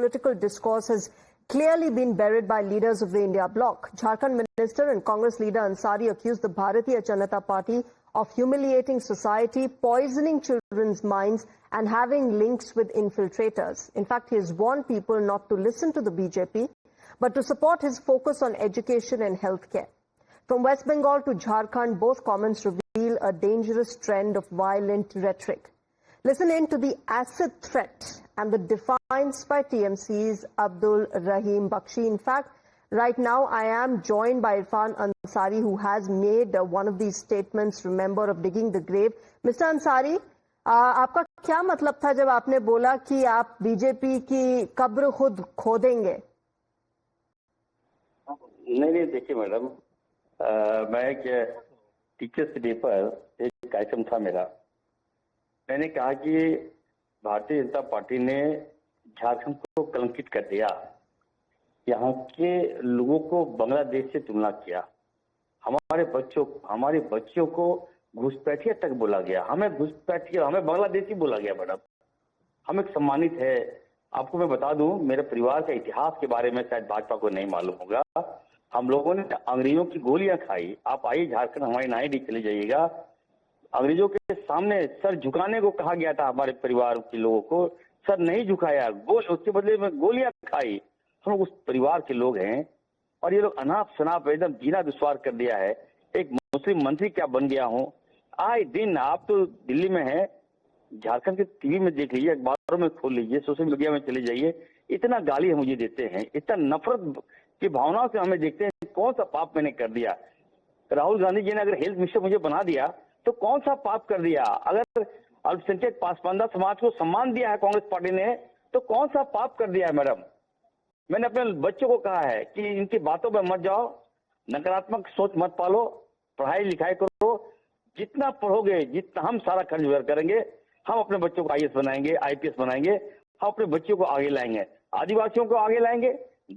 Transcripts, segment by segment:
political discourse has clearly been buried by leaders of the India bloc. Jharkhand minister and Congress leader Ansari accused the Bharatiya Janata Party of humiliating society, poisoning children's minds and having links with infiltrators. In fact, he has warned people not to listen to the BJP, but to support his focus on education and healthcare. From West Bengal to Jharkhand, both comments reveal a dangerous trend of violent rhetoric. Listen in to the acid threat and the defiance by TMC's Abdul Rahim Bakshi. In fact, right now I am joined by Irfan Ansari, who has made one of these statements, remember, of digging the grave. Mr. Ansari, आपका क्या मतलब था जब आपने बोला कि आप BJP की कब्र खुद खोदेंगे? नहीं, देखिए मैडम, मैं एक टीचर्स डे पर एक कार्यक्रम था मेरा। मैंने कहा कि भारतीय जनता पार्टी ने झारखंड को कलंकित कर दिया, यहाँ के लोगों को बांग्लादेश से तुलना किया, हमारे बच्चों को घुसपैठिया तक बोला गया, हमें घुसपैठिया, हमें बांग्लादेशी बोला गया। मैडम, हम एक सम्मानित है। आपको मैं बता दूं, मेरे परिवार के इतिहास के बारे में शायद भाजपा को नहीं मालूम होगा। हम लोगों ने अंग्रेजों की गोलियां खाई। आप आइए झारखंड, हमारी नाईडी चले जाइएगा, अंग्रेजों के सामने सर झुकाने को कहा गया था। हमारे परिवार के लोगों को सर नहीं झुकाया, उसके बदले में गोलियां खाई। हम लोग उस परिवार के लोग हैं और ये लोग अनाप शनाप एकदम जीना दुश्वार कर दिया है। एक मुस्लिम मंत्री क्या बन गया हूं। आए दिन आप तो दिल्ली में हैं, झारखंड के टीवी में देख लीजिए, अखबारों में खोल लीजिए, सोशल मीडिया में चले जाइए, इतना गाली मुझे देते हैं, इतना नफरत की भावनाओं से हमें देखते हैं। कौन सा पाप मैंने कर दिया? राहुल गांधी जी ने अगर हेल्थ मिनिस्टर मुझे बना दिया तो कौन सा पाप कर दिया? अगर अल्पसंख्यक पासमानदा समाज को सम्मान दिया है कांग्रेस पार्टी ने तो कौन सा पाप कर दिया है? मैडम, मैंने अपने बच्चों को कहा है कि इनकी बातों में मत जाओ, नकारात्मक सोच मत पालो, पढ़ाई लिखाई करो, जितना पढ़ोगे जितना हम सारा खर्च करेंगे, हम अपने बच्चों को आईएएस बनाएंगे, आईपीएस बनाएंगे, हम अपने बच्चों को आगे लाएंगे, आदिवासियों को आगे लाएंगे,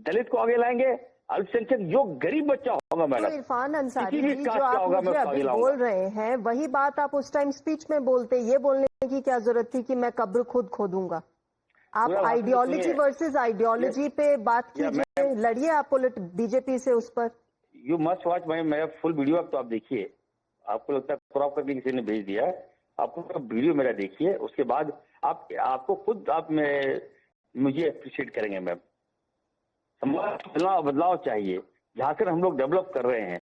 दलित को आगे लाएंगे, अल्पसंख्यक जो गरीब बच्चा होगा। मैडम, तो इरफान अंसारी जी, जो आप मुझे अभी बोल रहे हैं वही बात आप उस टाइम स्पीच में बोलते, ये बोलने की क्या जरूरत थी कि मैं कब्र खुद खोदूंगा? आप आइडियोलॉजी वर्सेस आइडियोलॉजी पे बात कीजिए, लड़िए आप बीजेपी से उस पर। यू मस्ट वॉच मेरा फुल वीडियो, अब तो आप देखिए। आपको लगता है क्रॉप करके किसी ने भेज दिया है, आपको वीडियो मेरा देखिए, उसके बाद आपको खुद मुझे अप्रिशिएट करेंगे। मैम, समाज बदलाव चाहिए। झारखंड हम लोग डेवलप कर रहे हैं,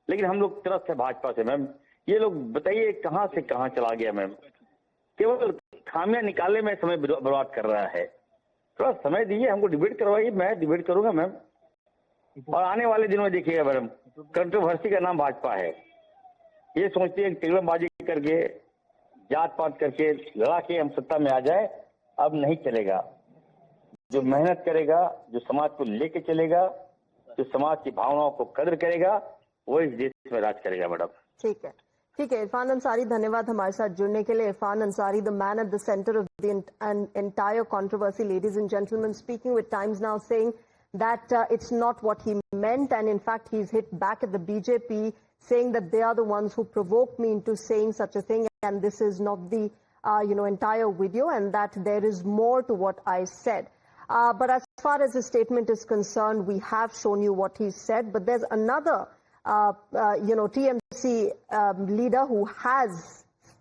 लेकिन हम लोग तरफ से भाजपा से। मैम, ये लोग बताइए कहां से कहां चला गया। मैम, केवल खामियां निकालने में समय बर्बाद कर रहा है। थोड़ा समय दीजिए, हमको डिबेट करवाइए, मैं डिबेट करूंगा। मैम, और आने वाले दिनों में देखिएगा मैडम, कंट्रोवर्सी का नाम भाजपा है। ये सोचते हैं टिकलमबाजी करके, जात पात करके लड़ा के हम सत्ता में आ जाए, अब नहीं चलेगा। जो मेहनत करेगा, जो समाज को लेके चलेगा, जो समाज की भावनाओं को कदर करेगा, वो इस देश में राज करेगा। मैडम, ठीक है, ठीक है। इरफान अंसारी, धन्यवाद हमारे साथ जुड़ने के लिए। Irfan Ansari, the man at the centre of the entire controversy, ladies and gentleman, speaking with times now, saying that it's not what he meant, and in fact he's hit back at the BJP, saying that they are the ones who provoked me into saying such a thing, and this is not the entire video, and that there is more to what I said. But as far as the statement is concerned, we have shown you what he said, but there's another TMC leader who has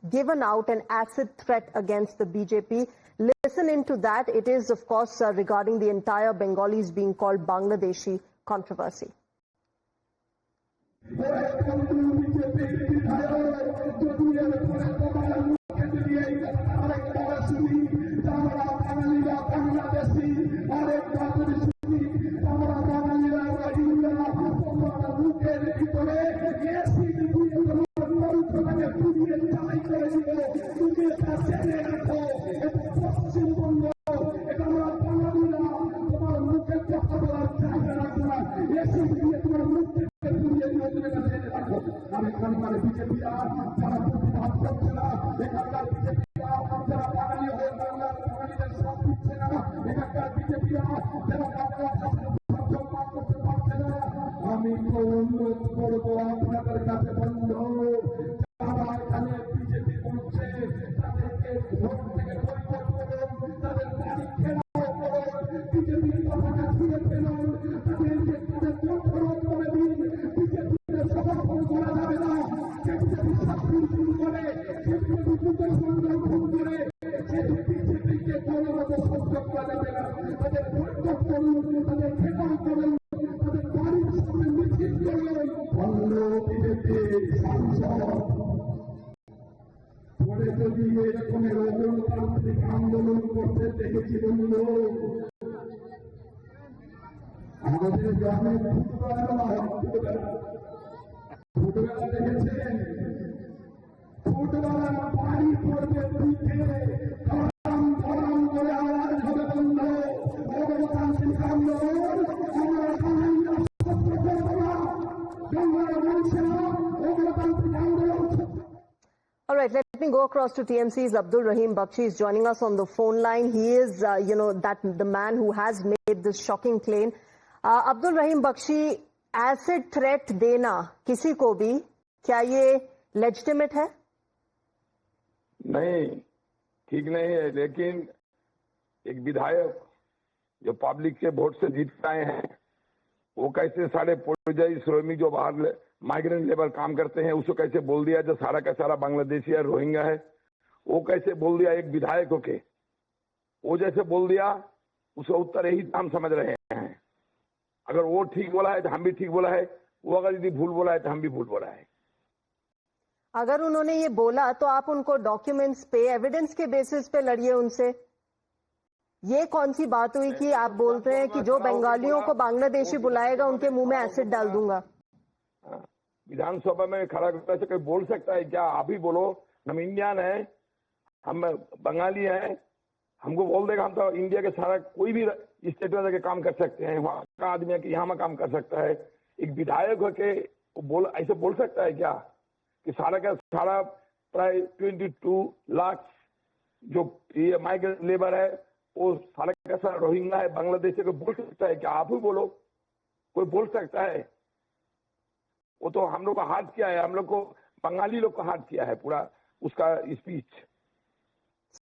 given out an acid threat against the BJP. Listen into that. It is, of course, regarding the entire Bengalis being called Bangladeshi controversy. পরে যদি এরকমের অগণতান্ত্রিক আন্দোলন করতে দেখেছি বন্ধু, আমাদের গ্রামে ফুটবেলা দেখেছেন, ফুটবেলা পানি পড়বে পিঠে, ধরাম ধরাম করে আওয়াজ হবে বন্ধ। অগণতান্ত্রিক আন্দোলন আমরা সত্য করবো না, বাংলার মানুষেরা অগণতান্ত্রিক আন্দোলন। All right, let me go across to TMC's Abdul Rahim Bakshi is joining us on the phone line. He is, that the man who has made this shocking claim. Abdul Rahim Bakshi, acid threat देना किसी को भी, क्या ये legitimate है? नहीं, ठीक नहीं है। लेकिन एक विधायक जो पब्लिक के वोट से जीत आए हैं, वो कैसे सारे परिजाई श्रमिक जो बाहर माइग्रेंट लेबर काम करते हैं उसको कैसे बोल दिया जो सारा का सारा बांग्लादेशी या रोहिंग्या है, वो कैसे बोल दिया एक विधायक को के, वो जैसे बोल दिया उसका उत्तर यही हम समझ रहे हैं। अगर वो ठीक बोला है तो हम भी ठीक बोला है, वो अगर यदि भूल बोला है तो हम भी भूल बोला है। अगर उन्होंने ये बोला तो आप उनको डॉक्यूमेंट्स पे, एविडेंस के बेसिस पे लड़िए उनसे। ये कौन सी बात हुई कि आप बोलते हैं कि जो बंगालियों को बांग्लादेशी बुलाएगा उनके मुंह में एसिड डाल दूंगा? विधानसभा में खड़ा करके से कोई बोल सकता है क्या? आप ही बोलो, हम इंडियन है, हम बंगाली हैं, हमको बोल देगा हम तो इंडिया के सारा कोई भी स्टेट में जाके काम कर सकते हैं, वहाँ का आदमी है कि यहाँ में काम कर सकता है। एक विधायक होके ऐसे बोल सकता है क्या कि सारा का सारा प्राय 22 लाख जो ये माइग्रेंट लेबर है वो सारा का सारा रोहिंग्या है, बांग्लादेशी को बोल सकता है क्या? आप ही बोलो, कोई बोल सकता है? वो तो हम लोग को हार्ट किया है, हम लोग को बंगाली लोग को हार्ट किया है पूरा उसका स्पीच।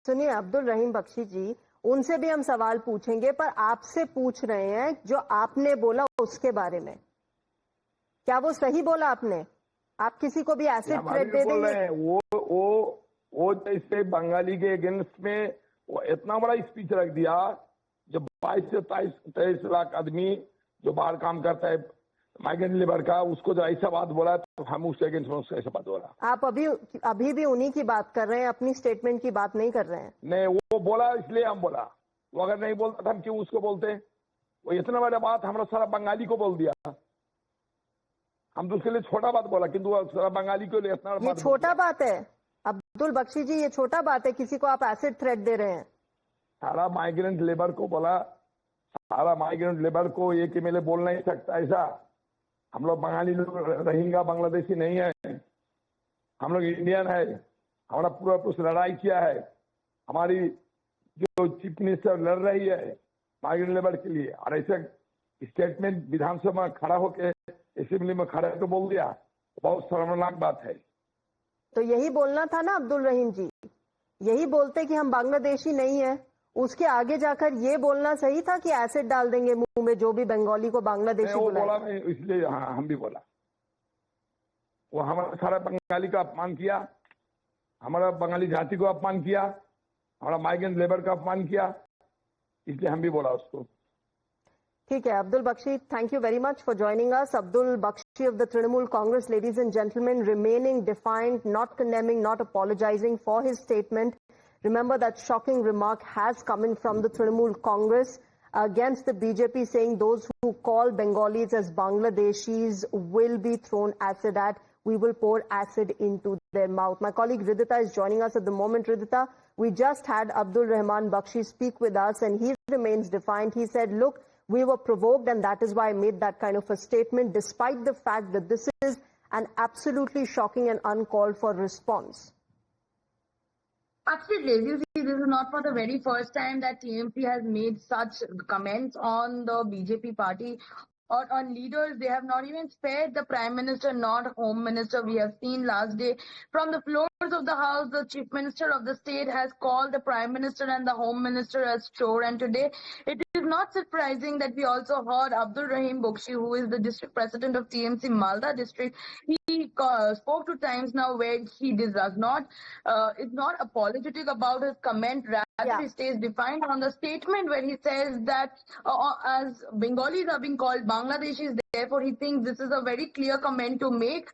सुनिए अब्दुल रहीम बख्शी जी, उनसे भी हम सवाल पूछेंगे, पर आपसे पूछ रहे हैं जो आपने बोला उसके बारे में, क्या वो सही बोला आपने? आप किसी को भी एसिड थ्रेट दे देंगे? वो जैसे बंगाली के अगेंस्ट में वो इतना बड़ा स्पीच रख दिया, जब 22 से 23 लाख आदमी जो बाहर काम करता है माइग्रेंट लेबर का, उसको जो ऐसा बात बोला तो हम उसके अगेंस्ट में उसको ऐसा बात बोला। आप अभी भी उन्हीं की बात कर रहे हैं, अपनी स्टेटमेंट की बात नहीं कर रहे हैं? नहीं, वो बोला इसलिए हम बोला, वो अगर नहीं बोलता था हम क्यों उसको बोलते? वो इतना बड़ा बात हमारा सारा बंगाली को बोल दिया, हम तो उसके लिए छोटा बात बोला, किंतु सारा बंगाली को लिए इतना ये छोटा बात है अब्दुल बख्शी जी, ये छोटा बात है? किसी को आप एसिड थ्रेट दे रहे हैं? सारा माइग्रेंट लेबर को बोला, सारा माइग्रेंट लेबर को एक एमएलए बोल नहीं सकता ऐसा। हम लोग बंगाली लोग रोहिंग्या बांग्लादेशी नहीं है, हम लोग इंडियन है, हमारा पूरा लड़ाई किया है, हमारी जो चीफ मिनिस्टर लड़ रही है माइग्रेंट लेबर के लिए, और ऐसे स्टेटमेंट विधानसभा में खड़ा होकर असेंबली में खड़ा तो बोल दिया, बहुत शर्मनाक बात है। तो यही बोलना था ना अब्दुल रहीम जी, यही बोलते कि हम बांग्लादेशी नहीं है, उसके आगे जाकर ये बोलना सही था कि एसिड डाल देंगे मुंह में जो भी बंगाली को बांग्लादेशी बोला नहीं, इसलिए हाँ हम भी बोला। वो हमारा सारा बंगाली का अपमान किया, हमारा बंगाली जाति को अपमान किया, हमारा माइग्रेंट लेबर का अपमान किया, इसलिए हम भी बोला उसको। ठीक है Abdul Bakshi, thank you very much for joining us. Abdul Bakshi of the Trinamool Congress, ladies and gentlemen, remaining defiant, not condemning, not apologizing for his statement. Remember that shocking remark has come in from the Trinamool Congress against the BJP, saying those who call Bengalis as Bangladeshis will be thrown acid at. We will pour acid into their mouth. My colleague Ridhita is joining us at the moment. Ridhita, we just had Abdul Rahman Bakshi speak with us and he remains defiant. He said, look, we were provoked and that is why I made that kind of a statement, despite the fact that this is an absolutely shocking and uncalled for response. Absolutely. You see, this is not for the very first time that TMC has made such comments on the BJP party or on leaders. They have not even spared the Prime Minister, not Home Minister. We have seen last day from the floors of the House, the Chief Minister of the state has called the Prime Minister and the Home Minister as chore. And today, it is not surprising that we also heard Abdul Rahim Bakshi, who is the district president of TMC Malda district. He spoke 2 times now where he is not apologetic about his comment. rather it stays defined on the statement where he says that as Bengalis are being called Bangladeshis, therefore he thinks this is a very clear comment to make.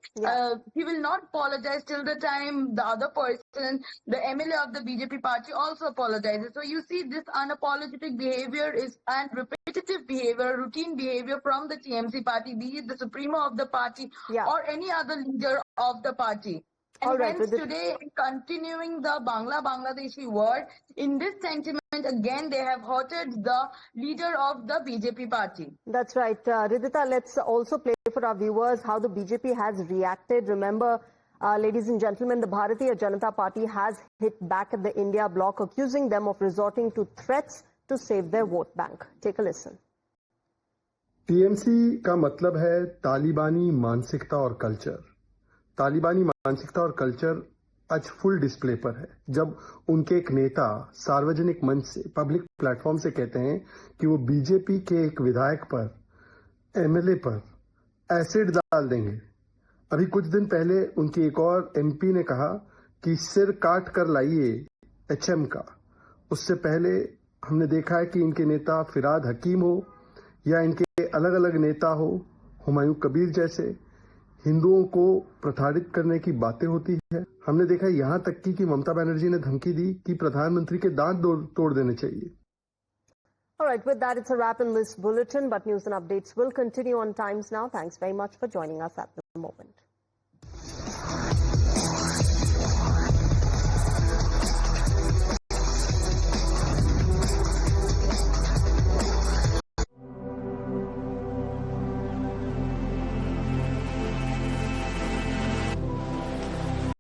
He will not apologize till the time the other person, the MLA of the BJP party, also apologizes. So you see this unapologetic behavior is and repetitive behavior, routine behavior from the TMC party, be it the Supremo of the party or any other leader of the party. And hence today, continuing the Bangladeshi word, in this sentiment, again, they have hurted the leader of the BJP party. That's right. Ridhita, let's also play for our viewers how the BJP has reacted. Remember, ladies and gentlemen, the Bharatiya Janata Party has hit back at the India bloc, accusing them of resorting to threats to save their vote bank. Take a listen. TMC का मतलब है तालिबानी मानसिकता और culture. तालिबानी मानसिकता और culture आज फुल डिस्प्ले पर है जब उनके एक नेता सार्वजनिक मंच से, पब्लिक प्लेटफॉर्म से कहते हैं कि वो बीजेपी के एक विधायक पर, एमएलए पर एसिड डाल देंगे। अभी कुछ दिन पहले उनकी एक और एमपी ने कहा कि सिर काट कर लाइए एचएम का। उससे पहले हमने देखा है कि इनके नेता फिराद हकीम हो या इनके अलग अलग नेता हो, हुमायूं कबीर जैसे, हिंदुओं को प्रताड़ित करने की बातें होती है। हमने देखा यहां तक कि ममता बनर्जी ने धमकी दी कि प्रधानमंत्री के दांत तोड़ देने चाहिए। All right, with that, it's a wrap in this bulletin, but news and updates will continue on Times Now. Thanks very much for joining us at the moment.